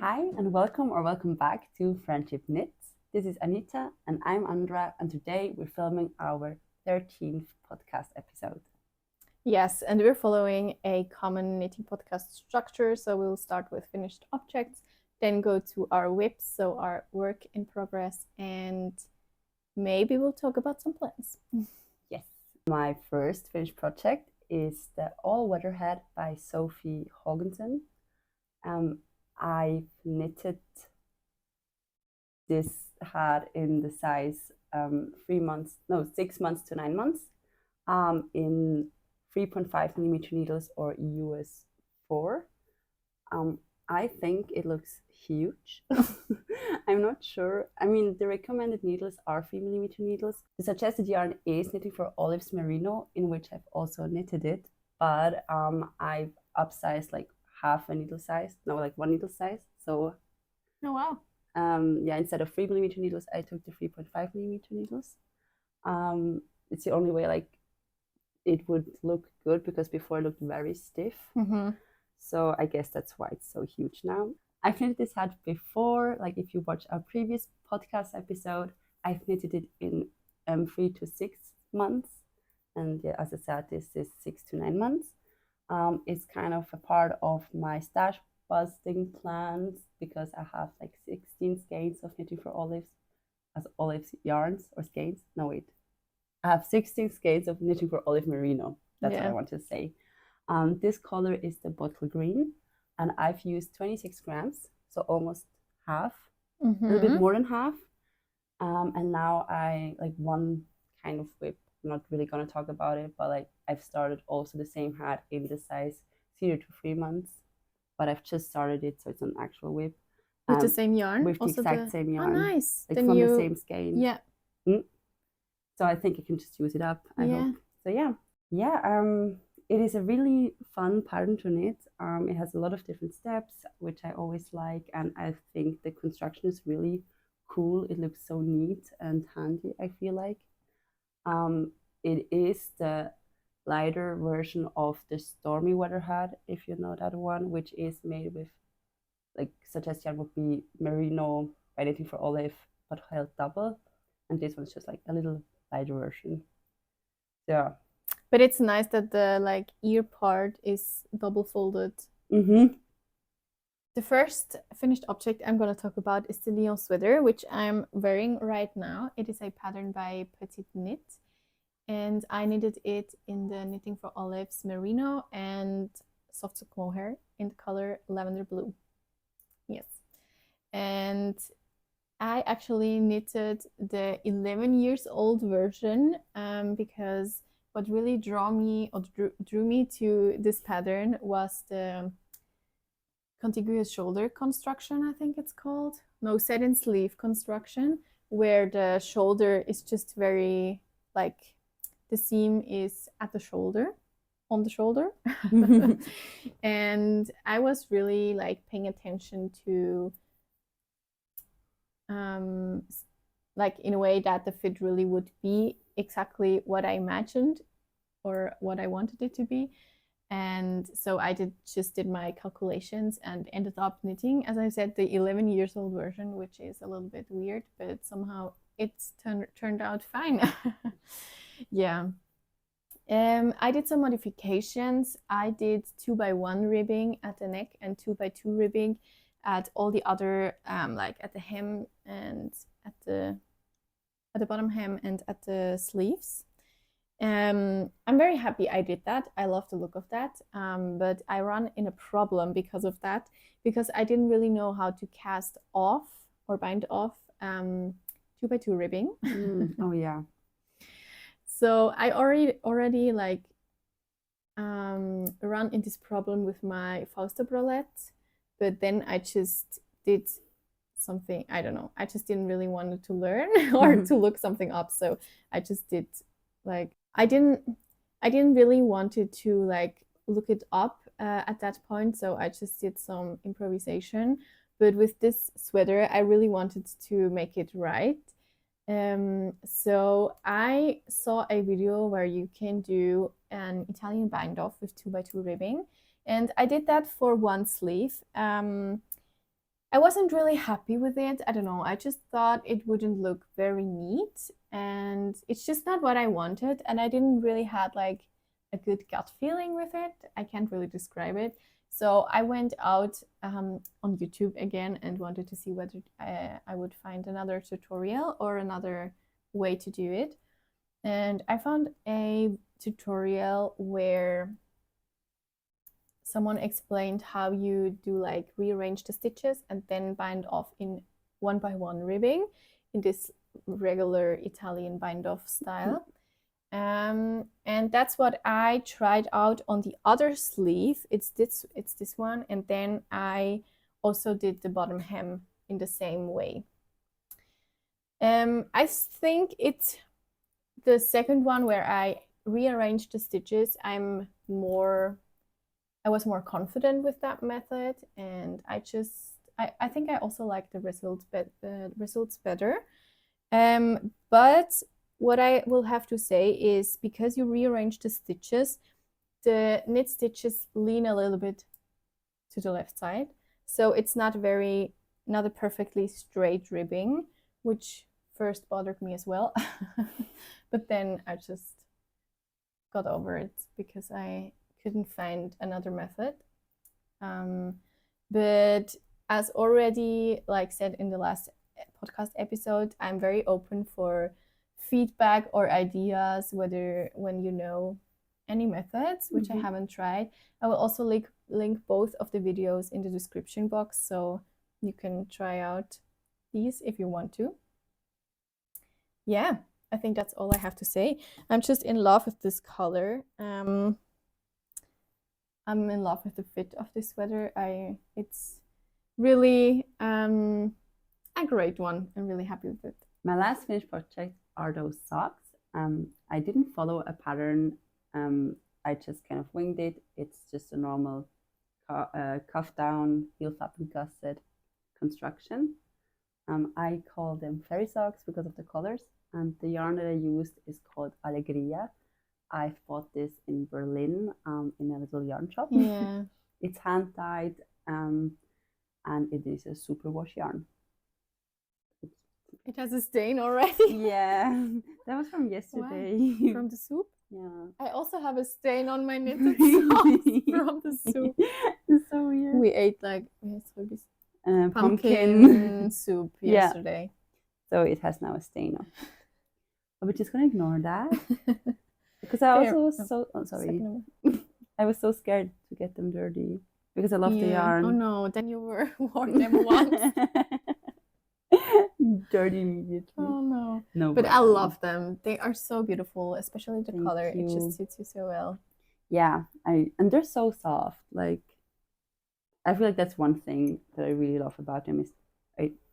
Hi and welcome or welcome back to Friendship Knits. This is Anita and I'm Andra, and today we're filming our 13th podcast episode. Yes, and we're following a common knitting podcast structure. So we'll start with finished objects, then go to our WIPs, so our work in progress, and maybe we'll talk about some plans. Yes. My first finished project is the all-weather hat by Sophie Haugensen. I've knitted this hat in the size 6 months to 9 months in 3.5 millimeter needles or US 4. I think it looks huge. I'm not sure. I mean, the recommended needles are 3 millimeter needles. The suggested yarn is Knitting for Olives Merino, in which I've also knitted it, but I've upsized like half a needle size, no, like one needle size. So, oh wow. Instead of 3 millimeter needles, I took the 3.5 millimeter needles. It's the only way like it would look good, because before it looked very stiff. Mm-hmm. So I guess that's why it's so huge now. I've knitted this hat before, like if you watch our previous podcast episode, I've knitted it in 3 to 6 months. And yeah, as I said, this is 6 to 9 months. It's kind of a part of my stash busting plans, because I have like 16 skeins of Knitting for Olives, as olives yarns or skeins. No, wait. I have 16 skeins of Knitting for Olive Merino. That's what I want to say. This color is the bottle green, and I've used 26 grams, so almost half, a little bit more than half. And now I like one kind of WIP. I'm not really gonna talk about it, but like I've started also the same hat in the size 0 to 3 months, but I've just started it, so it's an actual WIP. With the same yarn? With the exact same yarn. Oh, nice. Like then from the same skein. Yeah. So I think I can just use it up, I hope. So yeah. It is a really fun pattern to knit. It has a lot of different steps, which I always like, and I think the construction is really cool. It looks so neat and handy, I feel like. It is the lighter version of the Stormy Weather hat, if you know that one, which is made with, like, suggestion would be merino by Knitting for Olive, but held double, and this one's just like a little lighter version. Yeah. But it's nice that the like ear part is double folded. Mm-hmm. The first finished object I'm going to talk about is the Lyon Sweater, which I'm wearing right now. It is a pattern by Petite Knit, and I knitted it in the Knitting for Olives Merino and soft silk mohair in the color lavender blue. Yes. And I actually knitted the 11 years old version because what really drew me to this pattern was the contiguous shoulder construction, I think it's called. No, set-in sleeve construction, where the shoulder is just very, like, the seam is at the shoulder, on the shoulder. And I was really like paying attention to like in a way that the fit really would be exactly what I imagined or what I wanted it to be. And so I just did my calculations and ended up knitting, as I said, the 11 years old version, which is a little bit weird, but somehow it's turned out fine. Yeah. I did some modifications. I did 2x1 ribbing at the neck and 2x2 ribbing at all the other like at the hem and at the bottom hem and at the sleeves. I'm very happy I did that. I love the look of that, but I run in a problem because of that, because I didn't really know how to cast off or bind off 2x2 ribbing. Oh yeah. So I already like run into this problem with my Fausta bralette, but then I just did something, I don't know, I just didn't really want to learn or to look something up, so I just did like I didn't really wanted to like look it up at that point, so I just did some improvisation. But with this sweater I really wanted to make it right. So I saw a video where you can do an Italian bind off with 2x2 ribbing, and I did that for one sleeve. I wasn't really happy with it. I don't know. I just thought it wouldn't look very neat, and it's just not what I wanted. And I didn't really had like a good gut feeling with it. I can't really describe it. So I went out on YouTube again and wanted to see whether I would find another tutorial or another way to do it. And I found a tutorial where someone explained how you do like rearrange the stitches and then bind off in 1 by 1 ribbing in this regular Italian bind off style. And that's what I tried out on the other sleeve. It's this one, and then I also did the bottom hem in the same way. I think it's the second one where I rearranged the stitches. I was more confident with that method, and I think I also like the results better. But what I will have to say is, because you rearrange the stitches, the knit stitches lean a little bit to the left side, so it's not a perfectly straight ribbing, which first bothered me as well. But then I just got over it because I couldn't find another method. But as already like said in the last podcast episode, I'm very open for feedback or ideas, when you know any methods which I haven't tried. I will also link both of the videos in the description box, so you can try out these if you want to. Yeah, I think that's all I have to say. I'm just in love with this color. I'm in love with the fit of this sweater. It's really a great one. I'm really happy with it. My last finished project are those socks. I didn't follow a pattern. I just kind of winged it. It's just a normal cuff down, heel flap and gusset construction. I call them fairy socks because of the colors, and the yarn that I used is called Allegria. I bought this in Berlin in a little yarn shop. Yeah. It's hand dyed, and it is a super wash yarn. It has a stain already. Yeah, that was from yesterday. Wow. From the soup? Yeah. I also have a stain on my knitted socks from the soup. It's so weird. We ate pumpkin soup yesterday. So it has now a stain on. We're just gonna ignore that. Because I also was I was so scared to get them dirty because I love the yarn. Oh no, then you wore them once. Dirty immediately. Oh no. No, but I love them. They are so beautiful, especially the color. It just suits you so well. Yeah, and they're so soft. Like, I feel like that's one thing that I really love about them is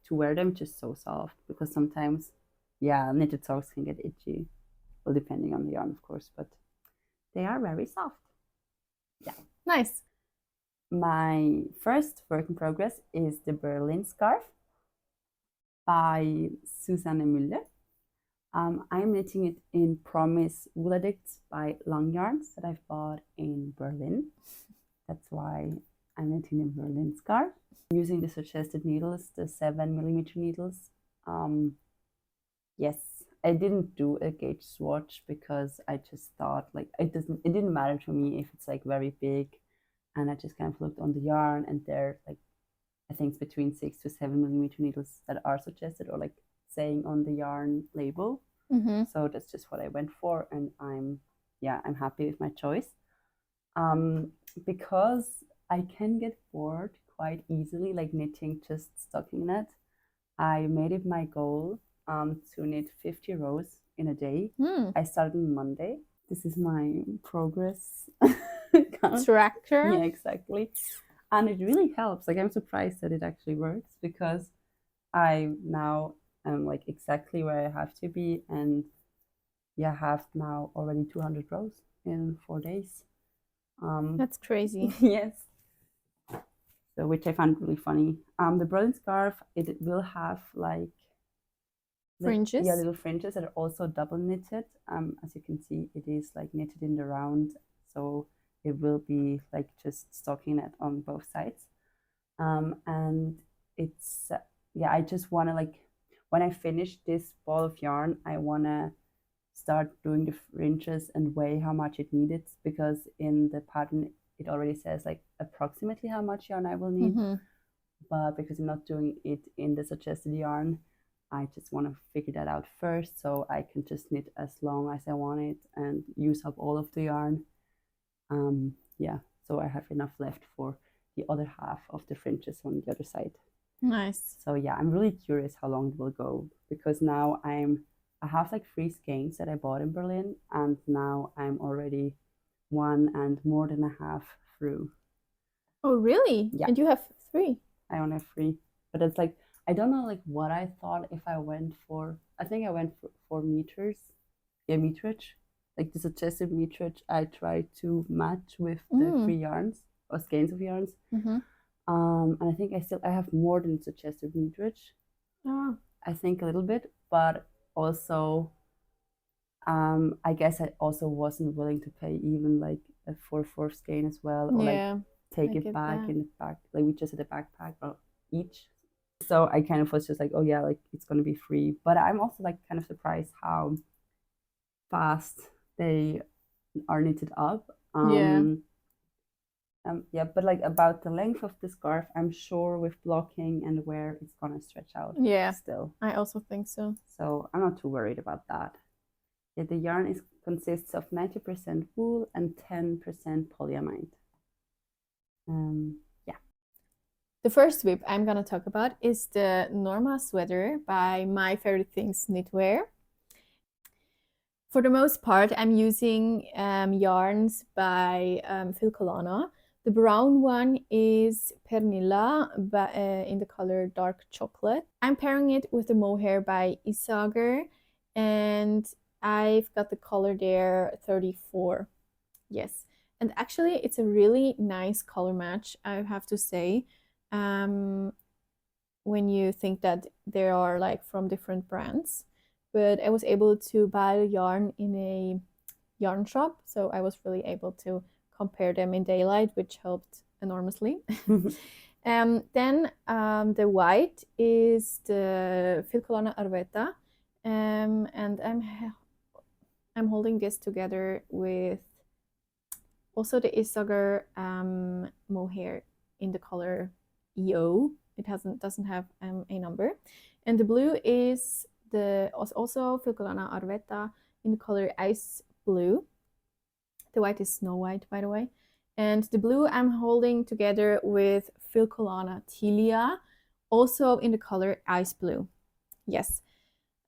to wear them just so soft, because sometimes, knitted socks can get itchy. Well, depending on the yarn, of course, but they are very soft. Yeah. Nice. My first work in progress is the Berlin scarf by Susanne Müller. I'm knitting it in Promise Wool Addicts by Long Yarns that I've bought in Berlin. That's why I'm knitting the Berlin scarf. I'm using the suggested needles, the 7mm needles. Yes, I didn't do a gauge swatch because I just thought like it didn't matter to me if it's like very big, and I just kind of looked on the yarn, and they're like, I think it's between 6 to 7mm needles that are suggested or like saying on the yarn label. So that's just what I went for, and I'm happy with my choice. Because I can get bored quite easily, like knitting just stocking knit. I made it my goal to knit 50 rows in a day. I started on Monday. This is my progress tracker. Yeah, exactly. And it really helps. Like, I'm surprised that it actually works, because I now am like exactly where I have to be, and have now already 200 rows in 4 days. That's crazy. Yes. So, which I found really funny. The Berlin scarf, it will have like fringes. Little fringes that are also double knitted. As you can see, it is like knitted in the round, so it will be like just stocking it on both sides. And it's yeah, I just want to like, when I finish this ball of yarn, I want to start doing the fringes and weigh how much it needed, because in the pattern it already says like approximately how much yarn I will need. But because I'm not doing it in the suggested yarn, I just want to figure that out first, so I can just knit as long as I want it and use up all of the yarn. Yeah, so I have enough left for the other half of the fringes on the other side. Nice. So yeah, I'm really curious how long it will go, because now I have like 3 skeins that I bought in Berlin, and now I'm already 1 and more than a half through. Oh, really? Yeah. And you have 3? I only have 3, but it's like, I don't know like what I thought if I went for. I think I went for meters, yeah, meterage, like the suggested meterage. I tried to match with the 3 yarns or skeins of yarns. And I think I have more than suggested meterage. Oh. I think a little bit, but also I guess I also wasn't willing to pay even like a 4/4 skein as well, or Yeah, like take I it get back that. in the back. Like we just had a backpack each. So I kind of was just like, oh yeah, like it's gonna be free. But I'm also like kind of surprised how fast they are knitted up. Yeah. Yeah, but like about the length of the scarf, I'm sure with blocking and wear, it's gonna stretch out. Yeah, still. I also think so. So I'm not too worried about that. Yeah, the yarn consists of 90% wool and 10% polyamide. Yeah. The first whip I'm gonna talk about is the Norma Sweater by My Favorite Things Knitwear. For the most part, I'm using yarns by Filcolana. The brown one is Pernilla in the color dark chocolate. I'm pairing it with the mohair by Isager, and I've got the color there 34. Yes, and actually it's a really nice color match, I have to say. When you think that they are like from different brands. But I was able to buy the yarn in a yarn shop, so I was really able to compare them in daylight, which helped enormously. Then the white is the Filcolana Arveta, and I'm holding this together with also the Isager mohair in the color EO. It doesn't have a number. And the blue is also Filcolana Arveta in the color ice blue. The white is Snow White, by the way. And the blue I'm holding together with Filcolana Tilia, also in the color ice blue. Yes.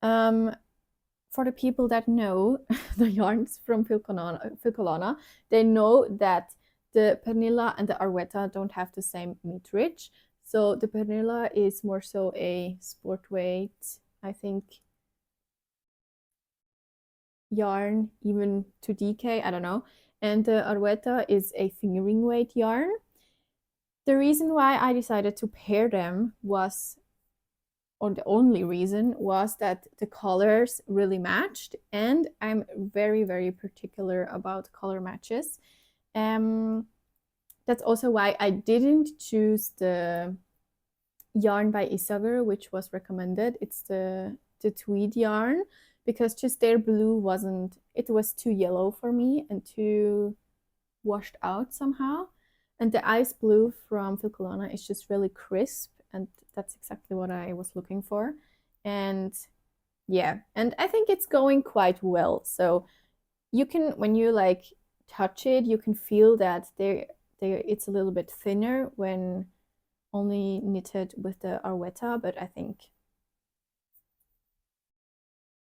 For the people that know the yarns from Filcolana, they know that the Pernilla and the Arveta don't have the same meterage. So the Pernilla is more so a sport weight, I think, yarn, even to DK, I don't know. And the Arveta is a fingering weight yarn. The reason why I decided to pair them was, or the only reason was, that the colors really matched, and I'm very, very particular about color matches. That's also why I didn't choose the yarn by Isager, which was recommended. It's the tweed yarn, because just their blue it was too yellow for me and too washed out somehow. And the ice blue from Filcolana is just really crisp, and that's exactly what I was looking for. And yeah, and I think it's going quite well. So you can, when you like touch it, you can feel that it's a little bit thinner when only knitted with the Arveta, but I think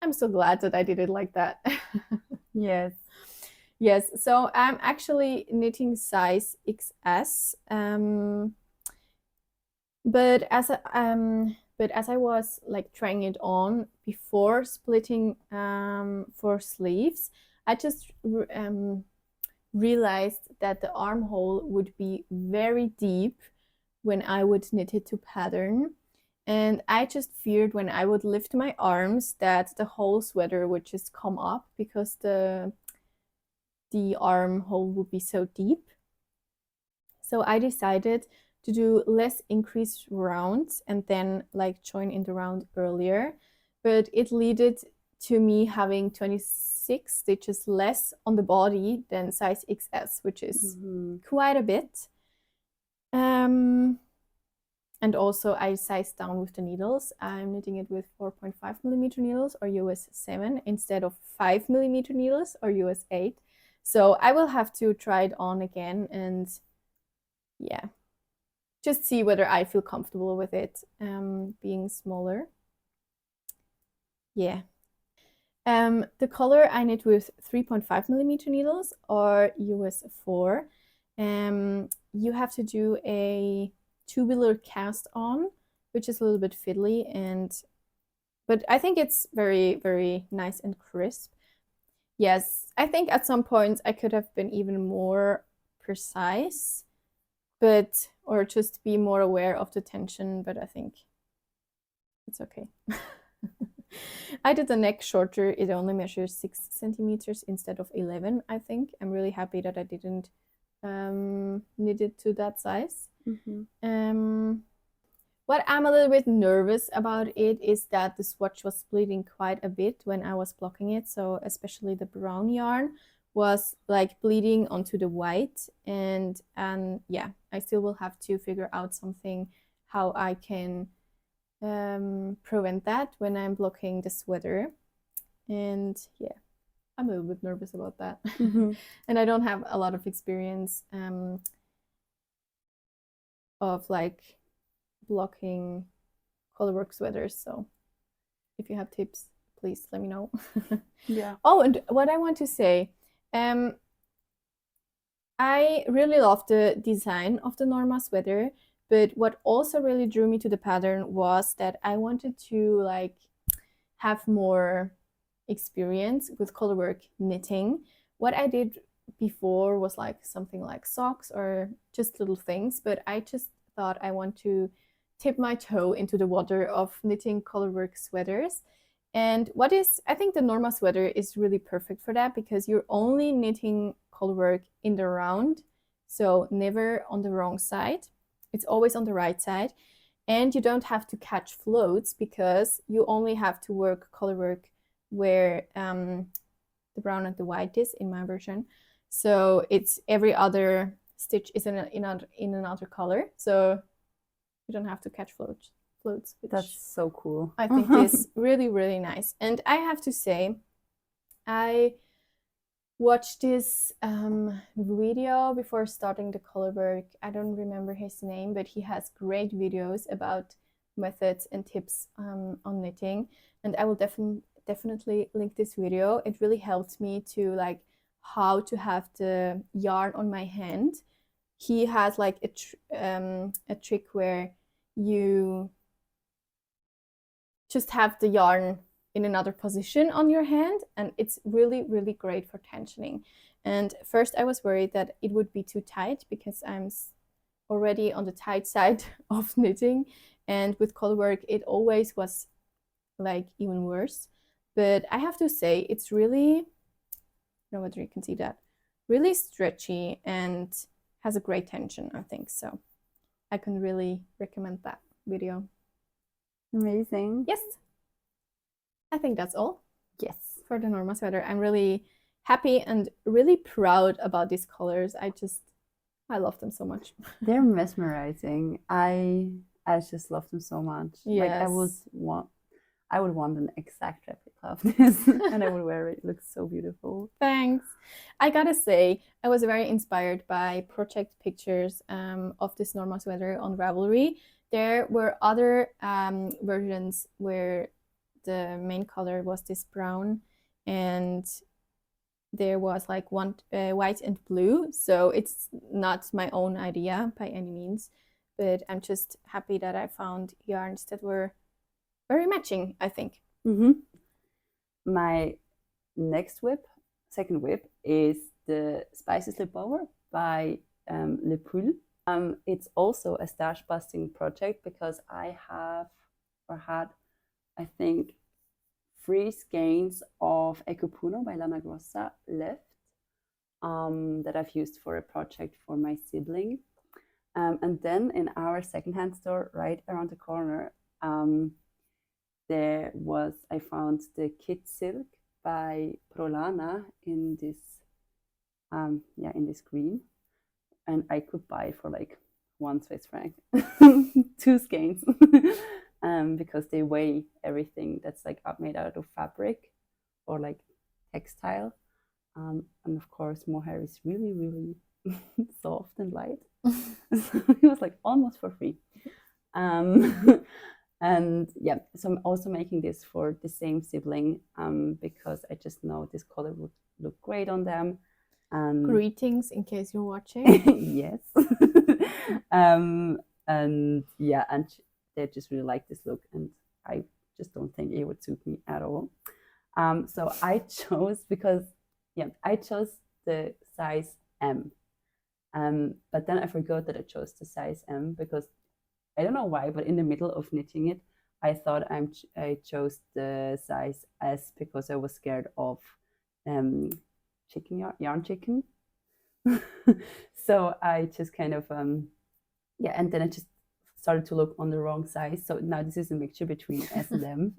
I'm so glad that I did it like that. Yes. Yes, so I'm actually knitting size XS. But as I was like trying it on before splitting for sleeves, I just realized that the armhole would be very deep when I would knit it to pattern. And I just feared when I would lift my arms that the whole sweater would just come up, because the armhole would be so deep. So I decided to do less increased rounds and then like join in the round earlier, but it led to me having 26 stitches less on the body than size XS, which is quite a bit. And also I sized down with the needles. I'm knitting it with 4.5 millimeter needles or US 7 instead of 5 millimeter needles or US 8. So I will have to try it on again and yeah, just see whether I feel comfortable with it being smaller. Yeah. The color I knit with 3.5 millimeter needles or US 4. You have to do a tubular cast on, which is a little bit fiddly, but I think it's very, very nice and crisp. Yes, I think at some points I could have been even more precise, or just be more aware of the tension, but I think it's okay. I did the neck shorter. It only measures 6 centimeters instead of 11, I think. I'm really happy that I didn't knit it to that size. What I'm a little bit nervous about it is that the swatch was bleeding quite a bit when I was blocking it. So especially the brown yarn was like bleeding onto the white. And yeah, I still will have to figure out something how I can prevent that when I'm blocking the sweater. And yeah, I'm a little bit nervous about that. And I don't have a lot of experience of like blocking colorwork sweaters, so if you have tips, please let me know. Yeah. Oh, and what I want to say, I really love the design of the Norma sweater, but what also really drew me to the pattern was that I wanted to like have more experience with colorwork knitting. What I did before was like something like socks or just little things, but I just thought I want to tip my toe into the water of knitting colorwork sweaters. And I think the Norma sweater is really perfect for that because you're only knitting colorwork in the round, so never on the wrong side. It's always on the right side. And you don't have to catch floats because you only have to work colorwork where the brown and the white is in my version. So it's every other stitch is in another color. So you don't have to catch floats. That's so cool. I think is really, really nice. And I have to say, I watched this video before starting the colorwork. I don't remember his name, but he has great videos about methods and tips on knitting. And I will definitely link this video. It really helped me to like how to have the yarn on my hand. He has like a trick where you just have the yarn in another position on your hand, and it's really, really great for tensioning. And first I was worried that it would be too tight because I'm already on the tight side of knitting, and with colorwork it always was like even worse. But I have to say it's really, I don't know whether you can see that, really stretchy and has a great tension, I think. So I can really recommend that video. Amazing. Yes, I think that's all. Yes, for the Norma sweater. I'm really happy and really proud about these colors. I love them so much. They're mesmerizing. I just love them so much. Yes. Like I would want an exact replica of this and I would wear it. It looks so beautiful. Thanks. I gotta say, I was very inspired by project pictures of this Norma sweater on Ravelry. There were other versions where the main color was this brown and there was like one white and blue. So it's not my own idea by any means, but I'm just happy that I found yarns that were very matching, I think. My next second whip, is the Spicy Slipover by Le Poule. It's also a stash busting project because I have or had, I think, 3 skeins of Ecopuno by Lana Grossa left that I've used for a project for my sibling. And then in our secondhand store right around the corner, I found the Kit Silk by Prolana in this in this green, and I could buy it for like 1 Swiss franc, 2 skeins, because they weigh everything that's like made out of fabric or like textile, and of course mohair is really really soft and light, so it was like almost for free. And yeah, so I'm also making this for the same sibling, because I just know this color would look great on them. Greetings, in case you're watching. Yes. And yeah, and they just really like this look, and I just don't think it would suit me at all. So I chose the size M. But then I forgot that I chose the size M because I don't know why, but in the middle of knitting it, I thought I chose the size S because I was scared of yarn chicken. So I just kind of and then I just started to look on the wrong size. So now this is a mixture between S and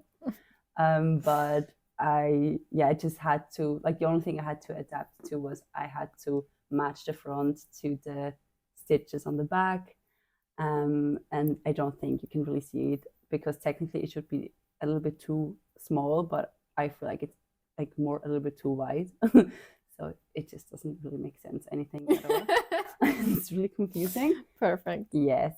M. But I just had to, like, the only thing I had to adapt to was I had to match the front to the stitches on the back. And I don't think you can really see it because technically it should be a little bit too small, but I feel like it's like a little bit too wide. So it just doesn't really make sense anything at all. It's really confusing. Perfect. Yes.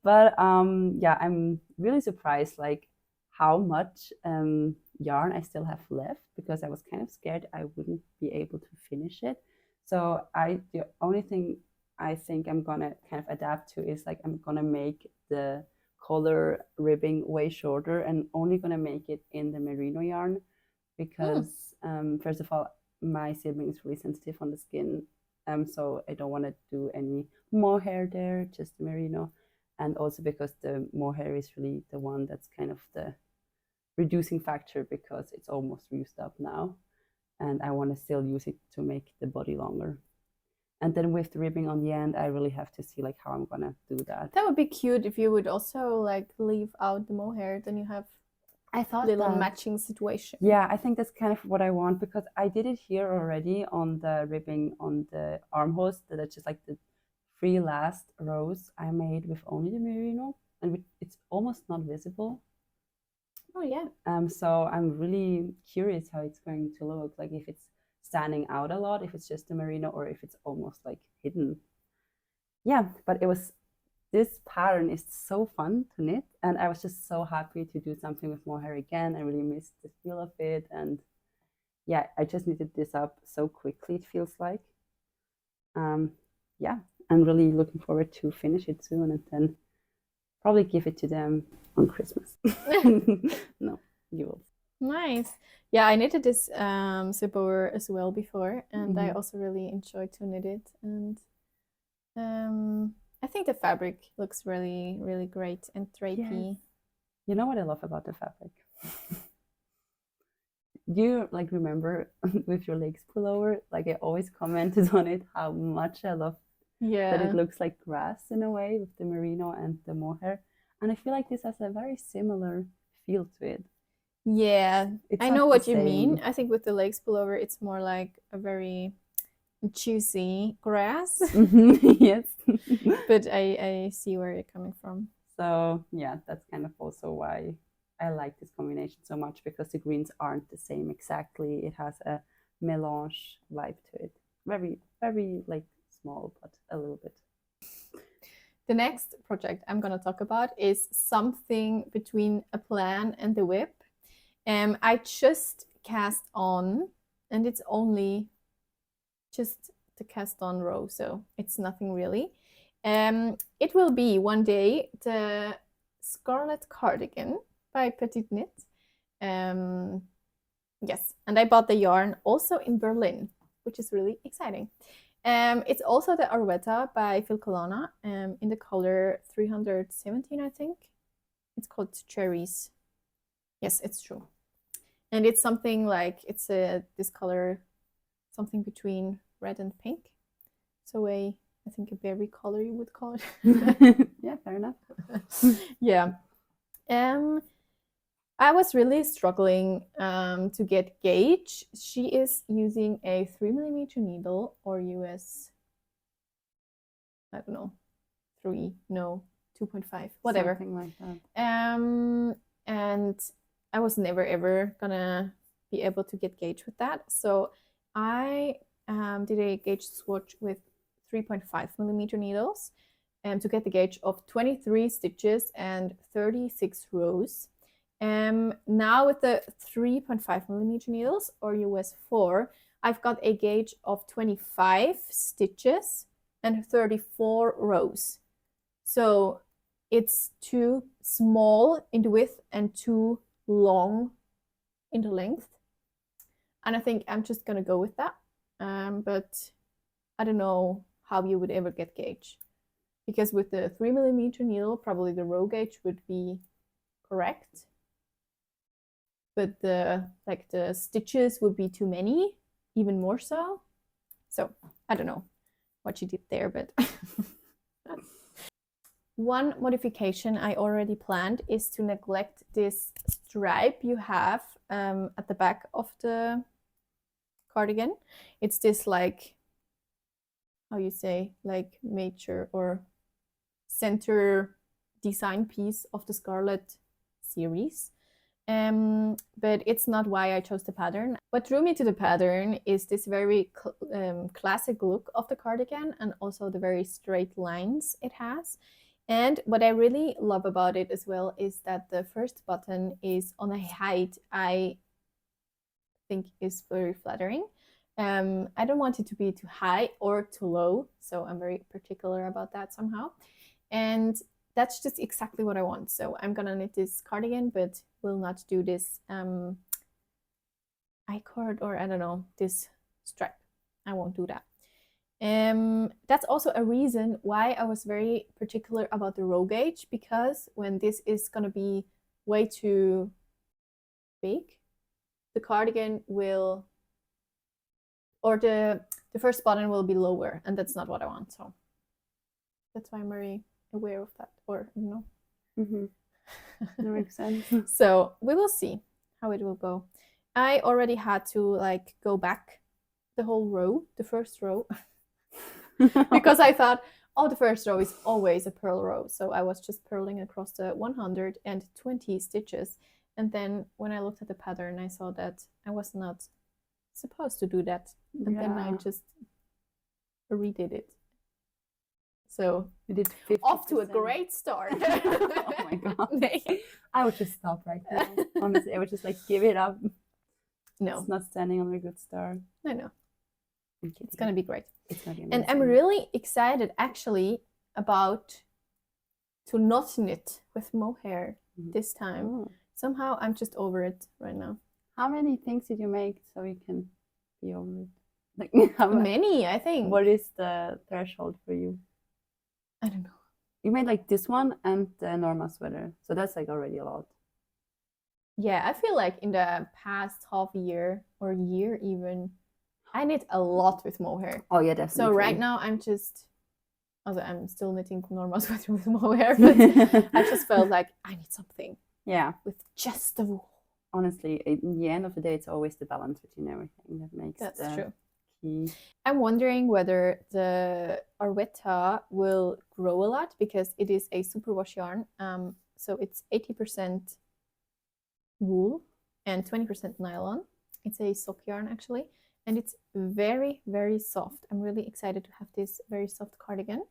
But I'm really surprised like how much yarn I still have left, because I was kind of scared I wouldn't be able to finish it. So the only thing I think I'm gonna kind of adapt to is like I'm gonna make the collar ribbing way shorter and only gonna make it in the merino yarn, because first of all, my sibling is really sensitive on the skin, so I don't want to do any mohair there, just the merino, and also because the mohair is really the one that's kind of the reducing factor because it's almost used up now, and I want to still use it to make the body longer. And then with the ribbing on the end, I really have to see like how I'm gonna do that. That would be cute if you would also like leave out the mohair, then you have I thought little that, matching situation. yeah, I think that's kind of what I want, because I did it here already on the ribbing on the armholes. That's just like the 3 last rows I made with only the merino, and it's almost not visible. Oh yeah. So I'm really curious how it's going to look, like if it's standing out a lot, if it's just the merino, or if it's almost like hidden. Yeah, but this pattern is so fun to knit, and I was just so happy to do something with mohair again. I really missed the feel of it, and yeah, I just knitted this up so quickly, it feels like. Yeah, I'm really looking forward to finish it soon and then probably give it to them on Christmas. No, you will. Nice. Yeah, I knitted this Slipover as well before, and I also really enjoyed to knit it. And I think the fabric looks really, really great and drapey. Yes. You know what I love about the fabric? Do you like remember with your legs pullover? Like I always commented on it how much I love that it looks like grass in a way with the merino and the mohair. And I feel like this has a very similar feel to it. Yeah, It's I not know the what you mean. same. I think with the legs pullover, it's more like a very juicy grass. Yes. But I see where you're coming from. So yeah, that's kind of also why I like this combination so much, because the greens aren't the same exactly. It has a melange vibe to it. Very, very like small, but a little bit. The next project I'm going to talk about is something between a plan and the whip. I just cast on, and it's only just the cast on row, so it's nothing really. It will be one day the Scarlett Cardigan by Petit Knit. Yes, and I bought the yarn also in Berlin, which is really exciting. It's also the Arwetta by Phil Colonna in the color 317, I think. It's called Cherries. Yes, it's true. And it's something like, this color, something between red and pink. So a I think a berry color you would call it. Yeah, fair enough. Yeah. I was really struggling to get gauge. She is using a 3mm needle, or US, I don't know, 2.5, whatever. Something like that. And I was never ever gonna be able to get gauge with that. So I did a gauge swatch with 3.5mm needles to get the gauge of 23 stitches and 36 rows. Now with the 3.5mm needles, or US 4, I've got a gauge of 25 stitches and 34 rows. So it's too small in the width and too long in the length. And I think I'm just gonna go with that. But I don't know how you would ever get gauge. Because with the 3mm needle, probably the row gauge would be correct. But the stitches would be too many, even more so. So I don't know what you did there, but one modification I already planned is to neglect this stripe you have at the back of the cardigan. It's this like, how you say, like major or center design piece of the Scarlett series. But it's not why I chose the pattern. What drew me to the pattern is this very classic look of the cardigan, and also the very straight lines it has. And what I really love about it as well is that the first button is on a height I think is very flattering. I don't want it to be too high or too low, so I'm very particular about that somehow. And that's just exactly what I want. So I'm gonna knit this cardigan, but will not do this I-cord, or I don't know, this stripe. I won't do that. That's also a reason why I was very particular about the row gauge, because when this is gonna be way too big, the cardigan will, or the first button will be lower, and that's not what I want. So that's why I'm very aware of that, or you know. That makes sense. So we will see how it will go. I already had to like go back the whole row, the first row, because I thought, oh, the first row is always a purl row. So I was just purling across the 120 stitches. And then when I looked at the pattern, I saw that I was not supposed to do that. And then I just redid it. So you did 50%. Off to a great start. Oh my god. I would just stop right now. Honestly, I would just like give it up. No. It's not standing on a good start. I know. It's gonna be great. It's gonna be amazing. And I'm really excited actually about to not knit with mohair this time. Oh. Somehow I'm just over it right now. How many things did you make so you can be over it? Like how many, I think. What is the threshold for you? I don't know. You made like this one and the Norma Sweater. So that's like already a lot. Yeah, I feel like in the past half year or year even, I knit a lot with mohair. Oh yeah, definitely. So right now I'm still knitting Norma Sweater with mohair, but I just felt like I need something. Yeah. With just the wool. Honestly, in the end of the day, it's always the balance between everything that makes That's the true. Key. I'm wondering whether the Arwetta will grow a lot, because it is a superwash yarn. So it's 80% wool and 20% nylon. It's a sock yarn actually, and it's very, very soft. I'm really excited to have this very soft cardigan.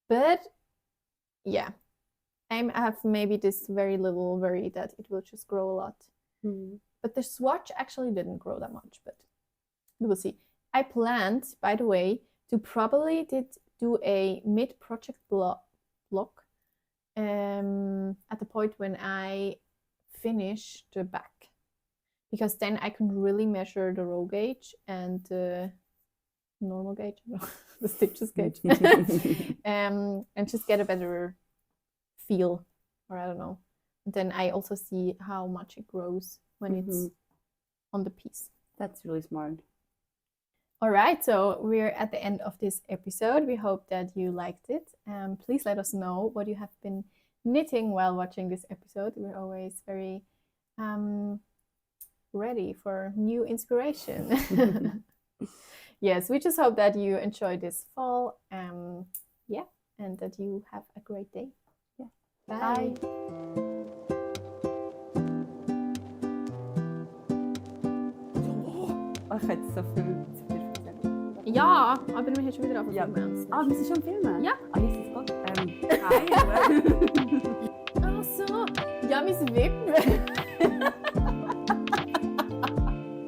But yeah, I have maybe this very little worry that it will just grow a lot. But the swatch actually didn't grow that much, but we will see. I planned, by the way, to probably do a mid-project block at the point when I finish the back, because then I can really measure the row gauge and the normal gauge, the stitches gauge, and just get a better feel, or I don't know. Then I also see how much it grows when it's on the piece. That's really smart. All right, so we're at the end of this episode. We hope that you liked it. Please let us know what you have been knitting while watching this episode. We're always very ready for new inspiration. Yes, we just hope that you enjoy this fall. Yeah, and that you have a great day. Yeah. Bye. Oh, ich hätte so viel zu viel erzählen. Ja, aber wir haben schon wieder auf Ja. Filmen. Ah, wir sind schon filmen? Ja. Ah, Jesus Gott. Hi. Ach so, ja, wir sind Wippen.